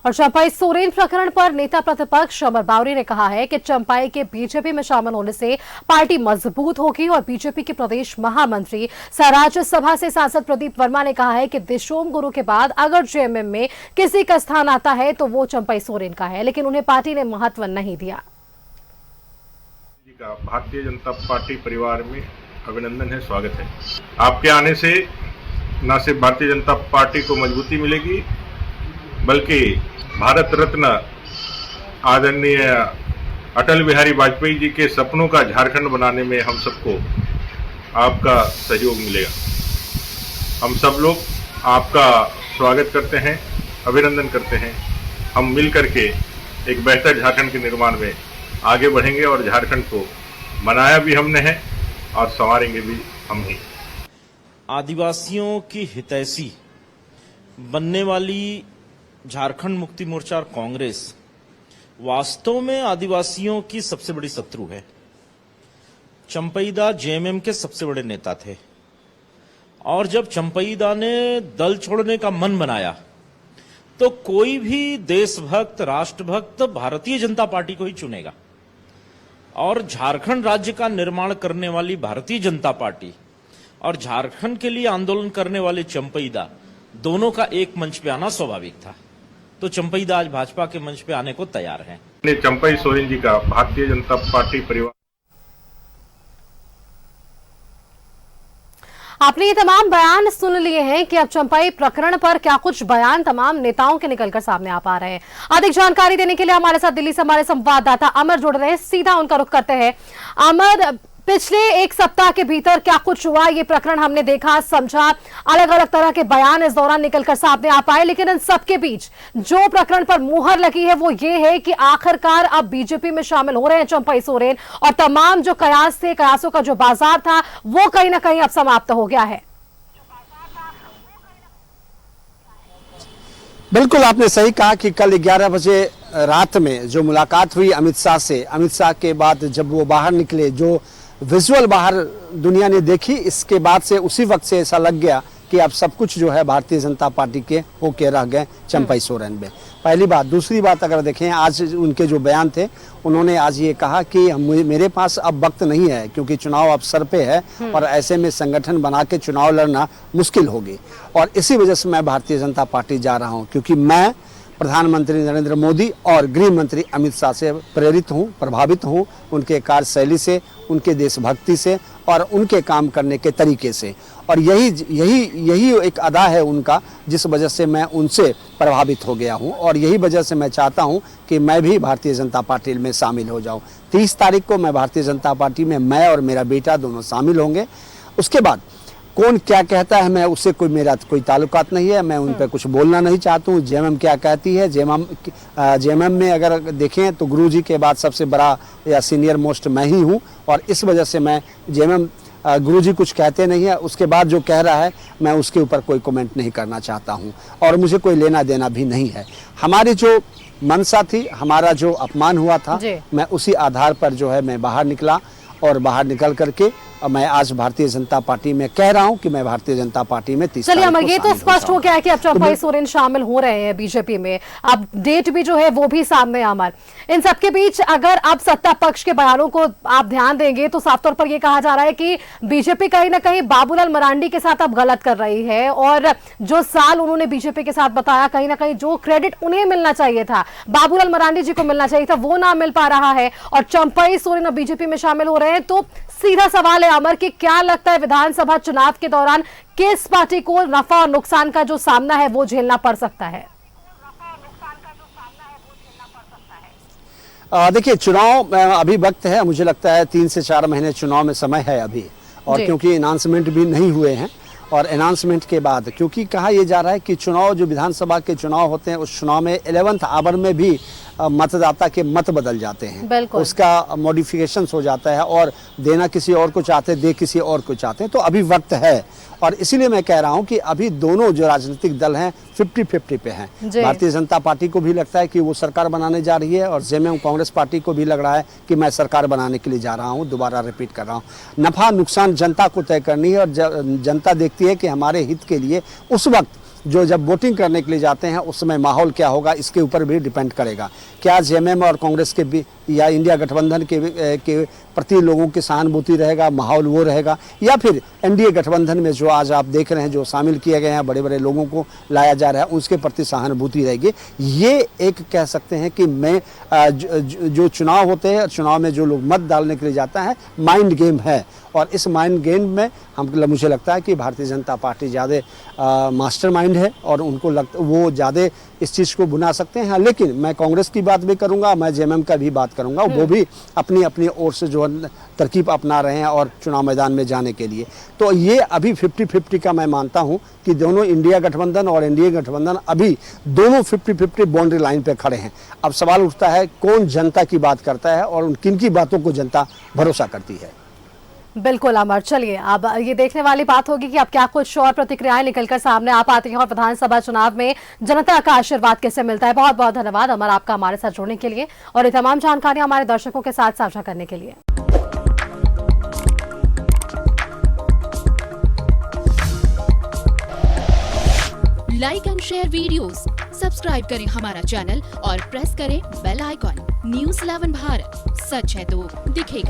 और चंपाई सोरेन प्रकरण पर नेता प्रतिपक्ष अमर बावरी ने कहा है कि चंपाई के बीजेपी में शामिल होने से पार्टी मजबूत होगी और बीजेपी के प्रदेश महामंत्री सह राज्यसभा से सांसद प्रदीप वर्मा ने कहा है कि दिशोम गुरु के बाद अगर जेएमएम में किसी का स्थान आता है तो वो चंपाई सोरेन का है, लेकिन उन्हें पार्टी ने महत्व नहीं दिया। भारतीय जनता पार्टी परिवार में अभिनंदन है, स्वागत है। आपके आने से न सिर्फ भारतीय जनता पार्टी को मजबूती मिलेगी बल्कि भारत रत्न आदरणीय अटल बिहारी वाजपेयी जी के सपनों का झारखंड बनाने में हम सबको आपका सहयोग मिलेगा। हम सब लोग आपका स्वागत करते हैं, अभिनंदन करते हैं। हम मिल करके एक बेहतर झारखंड के निर्माण में आगे बढ़ेंगे और झारखंड को बनाया भी हमने है और संवारेंगे भी हम ही। आदिवासियों की हितैषी बनने वाली झारखंड मुक्ति मोर्चा और कांग्रेस वास्तव में आदिवासियों की सबसे बड़ी शत्रु है। चंपईदा जेएमएम के सबसे बड़े नेता थे और जब चंपईदा ने दल छोड़ने का मन बनाया तो कोई भी देशभक्त राष्ट्रभक्त भारतीय जनता पार्टी को ही चुनेगा और झारखंड राज्य का निर्माण करने वाली भारतीय जनता पार्टी और झारखंड के लिए आंदोलन करने वाले चंपईदा दोनों का एक मंच पे आना स्वाभाविक था। तो चंपईदा आज भाजपा के मंच पे आने को तैयार हैं। चंपाई सोरेन जी का भारतीय जनता पार्टी परिवार। आपने ये तमाम बयान सुन लिए हैं कि अब चंपाई प्रकरण पर क्या कुछ बयान तमाम नेताओं के निकलकर सामने आ पा रहे हैं। अधिक जानकारी देने के लिए हमारे साथ दिल्ली से हमारे संवाददाता अमर जुड़ रहे हैं, सीधा उनका रुख करते हैं। अमर, पिछले एक सप्ताह के भीतर क्या कुछ हुआ, ये प्रकरण हमने देखा, समझा, अलग अलग तरह के बयान इस दौरान निकलकर सामने आ पाए, लेकिन इन सबके बीच जो प्रकरण पर मुहर लगी है वो ये है कि आखिरकार अब बीजेपी में शामिल हो रहे हैं चंपाई सोरेन और तमाम जो कयास थे, कयासों का जो बाजार था वो कहीं ना कहीं अब समाप्त हो गया है। बिल्कुल, आपने सही कहा कि कल 11 बजे रात में जो मुलाकात हुई अमित शाह से, अमित शाह के बाद जब वो बाहर निकले, जो विजुअल बाहर दुनिया ने देखी, इसके बाद से उसी वक्त से ऐसा लग गया कि अब सब कुछ जो है भारतीय जनता पार्टी के होके रह गए चंपाई सोरेन में। पहली बात। दूसरी बात, अगर देखें आज उनके जो बयान थे, उन्होंने आज ये कहा कि मेरे पास अब वक्त नहीं है क्योंकि चुनाव अब सर पे है और ऐसे में संगठन बना के चुनाव लड़ना मुश्किल होगी और इसी वजह से मैं भारतीय जनता पार्टी जा रहा हूँ क्योंकि मैं प्रधानमंत्री नरेंद्र मोदी और गृह मंत्री अमित शाह से प्रेरित हूं, प्रभावित हूं, उनके कार्यशैली से, उनके देशभक्ति से और उनके काम करने के तरीके से। और यही एक अदा है उनका जिस वजह से मैं उनसे प्रभावित हो गया हूं और यही वजह से मैं चाहता हूं कि मैं भी भारतीय जनता पार्टी में शामिल हो जाऊं। 30 तारीख को मैं भारतीय जनता पार्टी में मैं और मेरा बेटा दोनों शामिल होंगे। उसके बाद कौन क्या कहता है मैं उससे मेरा कोई ताल्लुकात नहीं है, मैं उन पर कुछ बोलना नहीं चाहता हूँ। जेएमएम क्या कहती है, जेएमएम में अगर देखें तो गुरुजी के बाद सबसे बड़ा या सीनियर मोस्ट मैं ही हूँ और इस वजह से मैं जेएमएम गुरुजी कुछ कहते नहीं है, उसके बाद जो कह रहा है मैं उसके ऊपर कोई कमेंट नहीं करना चाहता हूँ और मुझे कोई लेना देना भी नहीं है। हमारी जो मनसा थी, हमारा जो अपमान हुआ था, मैं उसी आधार पर जो है मैं बाहर निकला और बाहर निकल करके मैं आज भारतीय जनता पार्टी में कह रहा हूं कि मैं भारतीय जनता पार्टी में 30 चलिए अमर, ये तो स्पष्ट हो गया है कि अब चंपाई सोरेन शामिल हो रहे हैं बीजेपी में, अब डेट भी जो है वो भी सामने अमर। इन सबके बीच अगर अब सत्ता पक्ष के बयानों को आप ध्यान देंगे तो साफ तौर पर यह कहा जा रहा है कि बीजेपी कहीं ना कहीं बाबूलाल मरांडी के साथ अब गलत कर रही है और जो साल उन्होंने बीजेपी के साथ बताया, कहीं ना कहीं जो क्रेडिट उन्हें मिलना चाहिए था, बाबूलाल मरांडी जी को मिलना चाहिए था, वो ना मिल पा रहा है और चंपाई सोरेन अब बीजेपी में शामिल हो रहे हैं। तो सीधा सवाल है अमर कि क्या लगता है विधानसभा चुनाव के दौरान किस पार्टी को नफा और नुकसान का जो सामना है वो झेलना पड़ सकता है? देखिए, चुनाव अभी वक्त है, मुझे लगता है 3 से 4 महीने चुनाव में समय है अभी और क्योंकि अनाउंसमेंट भी नहीं हुए हैं और अनाउंसमेंट के बाद क्योंकि कहा यह जा रहा है कि चुनाव जो विधानसभा के चुनाव होते हैं उस चुनाव में 11th आवर में भी मतदाता के मत बदल जाते हैं, उसका मॉडिफिकेशन हो जाता है और देना किसी और को चाहते हैं, दे किसी और को चाहते हैं। तो अभी वक्त है और इसीलिए मैं कह रहा हूं कि अभी दोनों जो राजनीतिक दल हैं 50-50 पे हैं। भारतीय जनता पार्टी को भी लगता है कि वो सरकार बनाने जा रही है और जेएमएम कांग्रेस पार्टी को भी लग रहा है कि मैं सरकार बनाने के लिए जा रहा हूं। दोबारा रिपीट कर रहा हूं, नफा नुकसान जनता को तय करनी है और जनता देखती है कि हमारे हित के लिए उस वक्त जो जब वोटिंग करने के लिए जाते हैं उस समय माहौल क्या होगा, इसके ऊपर भी डिपेंड करेगा। क्या जेएमएम और कांग्रेस के भी या इंडिया गठबंधन के प्रति लोगों की सहानुभूति रहेगा, माहौल वो रहेगा, या फिर एनडीए गठबंधन में जो आज आप देख रहे हैं जो शामिल किए गए हैं, बड़े बड़े लोगों को लाया जा रहा है, उसके प्रति सहानुभूति रहेगी। ये एक कह सकते हैं कि मैं जो चुनाव होते हैं, चुनाव में जो लोग मत डालने के लिए जाता है, माइंड गेम है। और इस माइंड गेम में मुझे लगता है कि भारतीय जनता पार्टी ज़्यादा मास्टर माइंड है और उनको वो ज़्यादा इस चीज़ को बुना सकते हैं। लेकिन मैं कांग्रेस की बात भी करूंगा, मैं जेएमएम का भी बात करूंगा, वो भी अपनी अपनी ओर से जो तरकीब अपना रहे हैं और चुनाव मैदान में जाने के लिए। तो ये अभी 50-50 का मैं मानता हूं कि दोनों इंडिया गठबंधन और एनडीए गठबंधन अभी दोनों 50-50 बाउंड्री लाइन पे खड़े हैं। अब सवाल उठता है कौन जनता की बात करता है और किन की बातों को जनता भरोसा करती है। बिल्कुल अमर, चलिए अब ये देखने वाली बात होगी कि अब क्या कुछ और प्रतिक्रियाएं निकलकर सामने आ पाती हैं और विधानसभा चुनाव में जनता का आशीर्वाद कैसे मिलता है। बहुत बहुत धन्यवाद अमर आपका हमारे साथ जुड़ने के लिए और ये तमाम जानकारियां हमारे दर्शकों के साथ साझा करने के लिए। Like and share videos, subscribe करें हमारा चैनल और प्रेस करें बेल आइकॉन। न्यूज़ 11 भारत, सच है तो दिखेगा।